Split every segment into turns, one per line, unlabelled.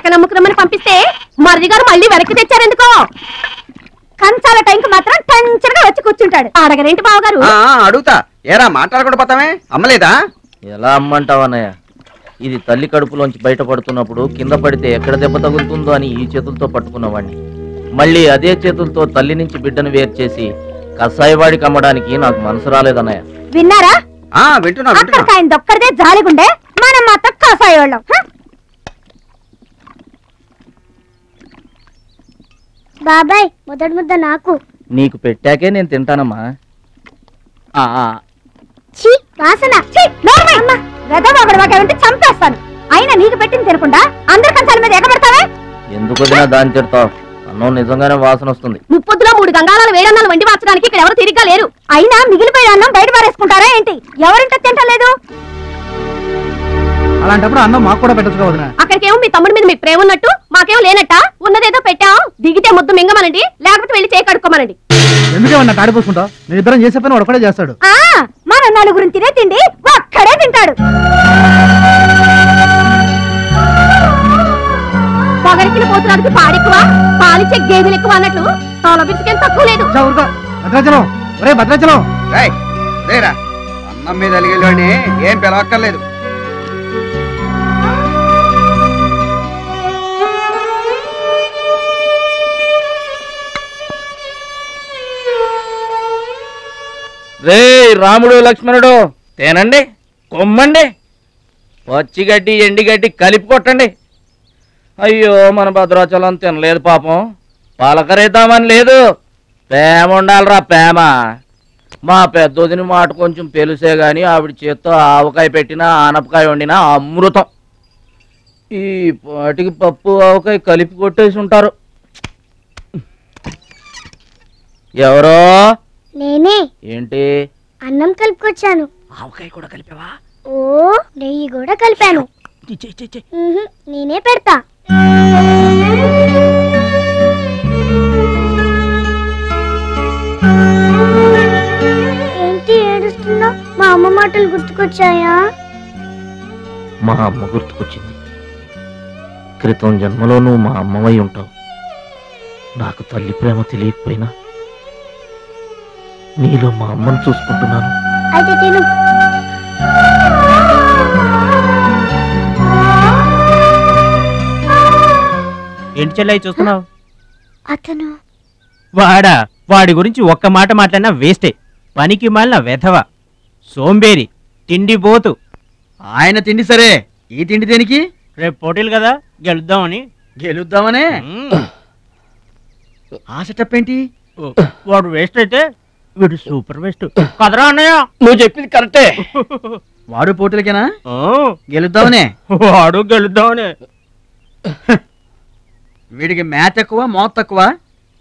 Chicken అమ్ముకురమ్మని పంపిస్తే మరిది గారు మళ్ళీ వెనక్కి తెచ్చారెందుకో. కంచాల టైంకి మాత్రం టెన్షన్గా వచ్చి కూర్చుంటాడు. అడగరేంటి బావగారు?
అడుగుతా. ఏరా మాట్లాడకుండా పోతామే, అమ్మలేదా?
ఎలా అమ్మంటావన్నయ్య? ఇది తల్లి కడుపులోంచి బయటపడుతున్నప్పుడు కింద పడితే ఎక్కడ దెబ్బ తగులుతుందో అని ఈ చేతులతో పట్టుకున్నవాడిని. మళ్ళీ అదే చేతులతో తల్లి నుంచి బిడ్డను వేరు చేసి కసాయివాడికి అమ్మడానికి నాకు మనసు రాలేదన్నయ్య.
విన్నారా?
వింటున్నా.
ఆయన దొక్కడిదే జాలిగుండే, మనం మాత్రం కసాయోళ్ళం.
బాబాయ్ మొదటి ముద్ద నాకు.
నీకు పెట్టాకే నేను తింటానమ్మా.
వాసన
చంపేస్తాను. అయినా నీకు పెట్టింది తినకుండా అందరి కంచాల మీద ఎగబడతావే
ఎందుకు దాన్ని తిడతావు? అన్నం నిజంగానే వాసన వస్తుంది.
ముప్పొద్దులో 3 గంగాళాలు వేడన్నాలు వండి మార్చడానికి ఇక్కడ ఎవరు తిరిగ్గా లేరు. అయినా మిగిలిపోయిన అన్నం బయట పారేసుకుంటారా ఏంటి? ఎవరింట తింటలేదు?
అలాంటప్పుడు అన్నం మాకు కూడా పెట్టచ్చు కదా.
అక్కడికేమో మీ తమ్ముడి మీద మీ ప్రేమ ఉన్నట్టు మాకేమో లేనట్ట. ఉన్నదేదో పెట్టాం, దిగితే ముద్దు మింగమనండి, లేకపోతే వెళ్ళి చేయి కడుక్కోమనండి.
ఎందుకేమన్నా తాడిపోసుకుంటావు? నేను ఇద్దరం చేసే పని వాడు కూడా చేస్తాడు.
మన నలుగురిని తినే తిండి ఒక్కడే తింటాడు. పొగరికిన పోతురానికి పాడెక్కువ, పాలిచ్చే గేదెలు ఎక్కువ అన్నట్లు తోల బిడ్డకేం తక్కువ లేదు.
భద్రాచలం, ఒరే భద్రాచలం,
అన్నం మీద అలిగేలోని ఏం పిలవక్కర్లేదు.
రే రాముడు లక్ష్మణుడు, తేనండి, కొమ్మండి, పచ్చిగడ్డి ఎండిగడ్డి కలిపి కొట్టండి. అయ్యో మన భద్రాచలం తినలేదు పాపం, పలకరేద్దామని లేదు. ప్రేమ ఉండాలరా, ప్రేమ. మా పెద్దోదిని మాట కొంచెం పెలుసే గాని ఆవిడ చేత్తో ఆవకాయ పెట్టినా ఆనపకాయ వండినా అమృతం. ఈ పాటికి పప్పు ఆవకాయ కలిపి కొట్టేసి ఉంటారు. ఎవరో?
నేనే.
ఏంటి?
అన్నం కలుపుకొచ్చాను.
ఆవకాయ కూడా కలిపావా?
ఓ, నెయ్యి కూడా కలిపాను. నేనే పెడతా. ఏంటి ఏడుస్తున్నావు? మా అమ్మ మాటలు గుర్తుకొచ్చాయా?
మా అమ్మ గుర్తుకొచ్చింది. క్రితం జన్మలో నువ్వు మా అమ్మవై ఉంటావు. నాకు తల్లి ప్రేమ తెలియకపోయినా నీలో మా అమ్మను చూసుకుంటున్నాను.
అయితే తిను.
ఏంటి చెల్లయ్య చూస్తున్నావు?
అతను
వాడా? వాడి గురించి ఒక్క మాట మాట్లాడినా వేస్టే. పనికి మాలిన వెధవ, సోంబేరి, తిండి పోతు.
ఆయన తిండి సరే, ఈ తిండి దేనికి?
రేపు పోటీలు కదా, గెలుద్దామని.
గెలుద్దామనే? ఆ సెటప్ ఏంటి?
వాడు వేస్ట్ అయితే వీడు సూపర్ వేస్ట్ కదరా అన్నయ్య.
నువ్వు చెప్పింది కరెక్టే.
వాడు పోటీలకేనా? గెలుద్దామనే?
వాడు గెలుద్దామనే.
వీడికి మ్యాథ్ ఎక్కువ, మోత్ తక్కువ.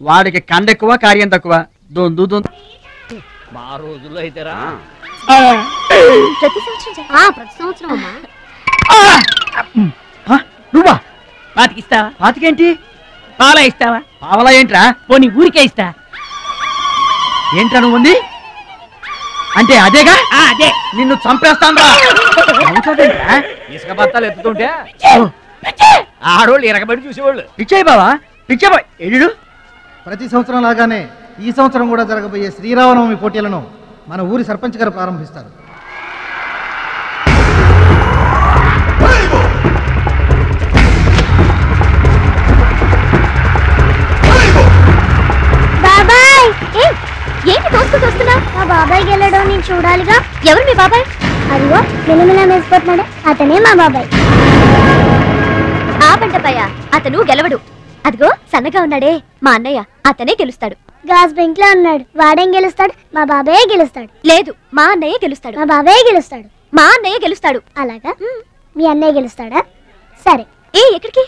వాడికి కండ ఎక్కువ, కార్యం తక్కువ. దొందు దొందు.
మా రోజుల్లో అయితేరా
ప్రతి సంవత్సరం అమ్మా.
నువ్వా?
పాతికిస్తావా?
పాతికేంటి?
పావలా ఇస్తావా?
పావలా ఏంట్రా?
పోనీ ఊరికే ఇస్తా.
ఏంట్రా నువ్వు ఉంది అంటే? అదేగా,
అదే.
నిన్ను చంపేస్తాను.
ఇసుక బత్తాలు ఎత్తుతుంటే ఆడోళ్ళు ఇరగబడి చూసేవాళ్ళు.
పిచ్చాయి బావా, పిచ్చాయి ఎడు. ప్రతి సంవత్సరం లాగానే ఈ సంవత్సరం కూడా జరగబోయే శ్రీరామనవమి పోటీలను మన ఊరి సర్పంచ్ గారు ప్రారంభిస్తారు.
బాబాయ్,
ఏంటి తోస్తున్నా?
మా బాబాయ్ గెలడం నేను చూడాలిగా.
ఎవరు మీ బాబాయ్?
అదిగో మిలమిలా వేసిపోతున్నాడు, అతనే మా బాబాయ్.
ఆ బండపయ్య, అతను గెలవడు. అదిగో సన్నగా ఉన్నాడే మా అన్నయ్య, అతనే గెలుస్తాడు.
గ్లాస్ బెంక్ లో ఉన్నాడు, వాడేం గెలుస్తాడు? మా బాబాయ్ గెలుస్తాడు.
లేదు, మా అన్నయ్య గెలుస్తాడు.
మా బాబాయ్ గెలుస్తాడు.
మా అన్నయ్య గెలుస్తాడు.
అలాగా? మీ అన్నయ్య గెలుస్తాడా? సరే.
ఎక్కడికి?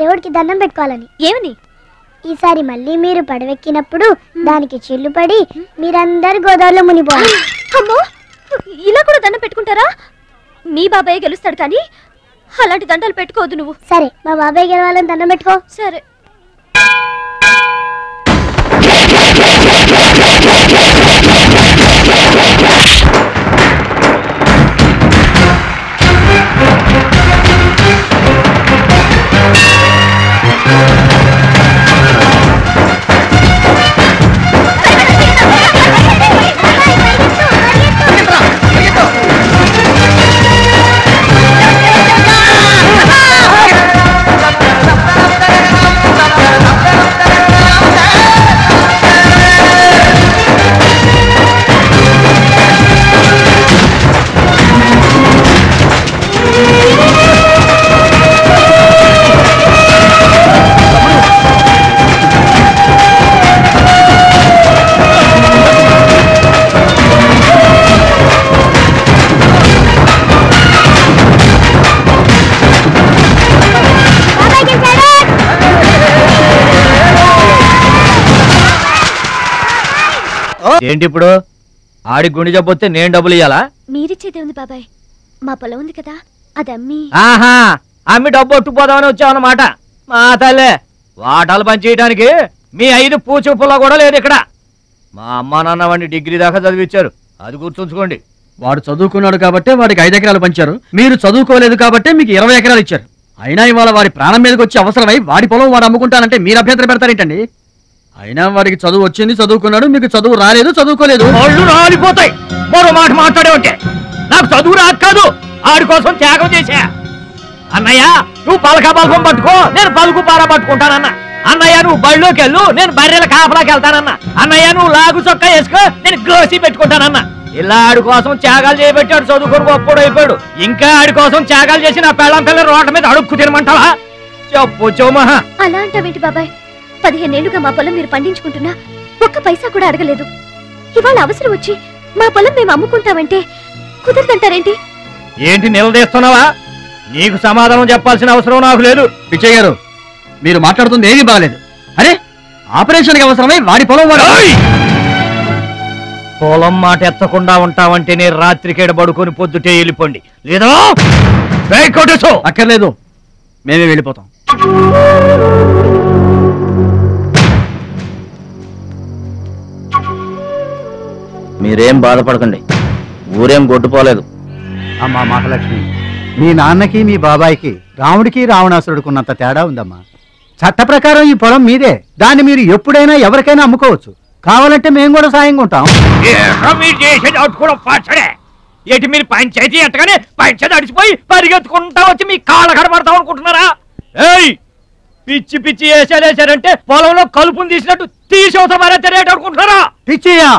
దేవుడికి దండం పెట్టుకోవాలని.
ఏమని?
ఈసారి మళ్ళీ మీరు పడవెక్కినప్పుడు దానికి చిల్లు పడి మీరందరు గోదావరిలో మునిపోవాలి.
అమ్మో, ఇలా కూడా దండం పెట్టుకుంటారా? మీ బాబాయ్ గెలుస్తాడు కానీ అలాంటి దండాలు పెట్టుకోవద్దు నువ్వు.
సరే, మా బాబాయ్ గెలవాలని దండం పెట్టుకో.
సరే.
ఏంటి ఇప్పుడు ఆడి గుండె జబ్బొస్తే నేను డబ్బులు ఇయ్యాలా?
మీరిచ్చేదే ఉంది బాబాయ్, మా పొలం ఉంది కదా అది అమ్మి.
ఆహా, అమ్మి డబ్బు ఒట్టుకుపోదామని వచ్చావన్నమాట. మా తల్లే, వాటాలు పనిచేయడానికి మీ 5 పూచూపుల్లో కూడా లేదు ఇక్కడ. మా అమ్మా నాన్న వాడిని డిగ్రీ దాకా చదివించారు, అది గుర్తుంచుకోండి.
వాడు చదువుకున్నాడు కాబట్టే వాడికి 5 ఎకరాలు పంచారు, మీరు చదువుకోలేదు కాబట్టే మీకు 20 ఎకరాలు ఇచ్చారు. అయినా ఇవాళ వాడి ప్రాణం మీదకి వచ్చి అవసరమై వాడి పొలం వాడు అమ్ముకుంటానంటే మీరు అభ్యంతరం పెడతారేంటండి? అయినా వాడికి చదువు వచ్చింది, చదువుకున్నాడు, మీకు చదువు రాలేదు, చదువుకోలేదు.
ఒళ్ళు రాలిపోతాయి మరో మాట మాట్లాడే ఉంటే. నాకు చదువు రాదు కాదు, ఆడి కోసం త్యాగం చేశా. అన్నయ్య నువ్వు పలక బల్పం పట్టుకో, నేను పలుకు పార పట్టుకుంటానన్న. అన్నయ్య నువ్వు బళ్ళోకి వెళ్ళు, నేను బర్రెల కాపలాకి వెళ్తానన్న. అన్నయ్య నువ్వు లాగు చొక్కా వేసుకో, నేను గోసి పెట్టుకుంటానన్న. ఇలా ఆడి కోసం త్యాగాలు చేయబెట్టాడు, చదువుకొని గొప్పడు అయిపోయాడు. ఇంకా ఆడి కోసం త్యాగాలు చేసి నా పెళ్ళం పిల్లల రోడ్ల మీద అడుక్కు తినమంటావా? చెప్పు చోమహా.
అలా అంటావేంటి బాబాయ్? 15 ఏళ్లుగా మా పొలం మీరు పండించుకుంటున్నా ఒక్క పైసా కూడా అడగలేదు. ఇవాళ అవసరం వచ్చి మా పొలం మేము అమ్ముకుంటామంటే కుదరదంటారేంటి?
ఏంటి నిలదీస్తున్నావా? నీకు సమాధానం చెప్పాల్సిన అవసరం నాకు లేదు.
పిచ్చయ్య గారు, మీరు మాట్లాడుతుంది ఏమీ బాగాలేదు. అరే, ఆపరేషన్కి అవసరమై వాడి పొలం వాడు.
పొలం మాట ఎత్తకుండా ఉంటావంటే నేను రాత్రికేడ పడుకొని పొద్దుటే వెళ్ళిపోండి, లేదా
అక్కర్లేదు, మేమే వెళ్ళిపోతాం.
మీరేం బాధపడకండి, ఊరేం గొడ్డుపోలేదు.
అమ్మా మహాలక్ష్మి, మీ నాన్నకి మీ బాబాయికి రాముడికి రావణాసురుడుకున్నంత తేడా ఉందమ్మా. చట్ట ప్రకారం ఈ పొలం మీదే, దాన్ని మీరు ఎప్పుడైనా ఎవరికైనా అమ్ముకోవచ్చు. కావాలంటే మేము కూడా సాయంగా ఉంటాం.
ఏంటి మీరు పంచాయతీ ఎట్టగానే పంచాయతీ అడిచిపోయి పరిగెత్తుకుంటా వచ్చి మీ కాళ్ళ కడబడతాం అనుకుంటున్నారా? ఏయ్, పిచ్చి పిచ్చి వేసారంటే పొలంలో కలుపుని తీసినట్టు తీసవత మరేట అనుకుంటున్నారా?
పిచ్చియా,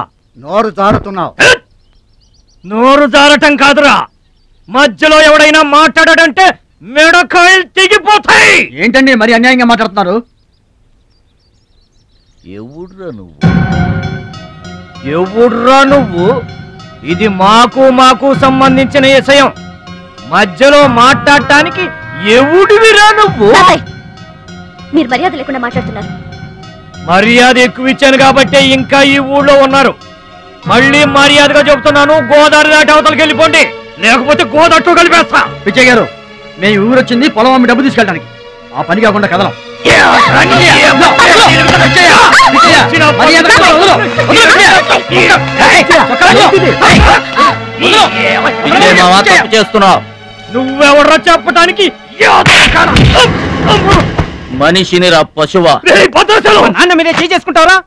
నోరు జారుతున్నావు.
నోరు జారటం కాదురా, మధ్యలో ఎవడైనా మాట్లాడాడంటే మెడకాయలు తెగిపోతాయి.
ఏంటండి మరి అన్యాయంగా మాట్లాడుతున్నారు?
ఎవడ్రా నువ్వు? ఇది మాకు సంబంధించిన విషయం, మధ్యలో మాట్లాడటానికి ఎవడివిరా నువ్వు?
బాబాయ్, మీరు మర్యాద లేకుండా మాట్లాడుతున్నారు.
మర్యాద ఎక్కువ ఇచ్చాను కాబట్టే ఇంకా ఈ ఊళ్ళో ఉన్నారు. మళ్ళీ మర్యాదగా చెబుతున్నాను, గోదావరి దాటి అవతలకి వెళ్ళిపోండి, లేకపోతే గోదట్టు కలిపేస్తా.
పిచ్చయ్య గారు, మేము ఊరొచ్చింది పొలం అమ్మి డబ్బు తీసుకెళ్ళడానికి, ఆ పని కాకుండా కదలం.
చేస్తున్నావు నువ్వెవడ్రా చెప్పటానికి? మనిషిని రా పశువా. నాన్న మీరే చేసుకుంటావరా?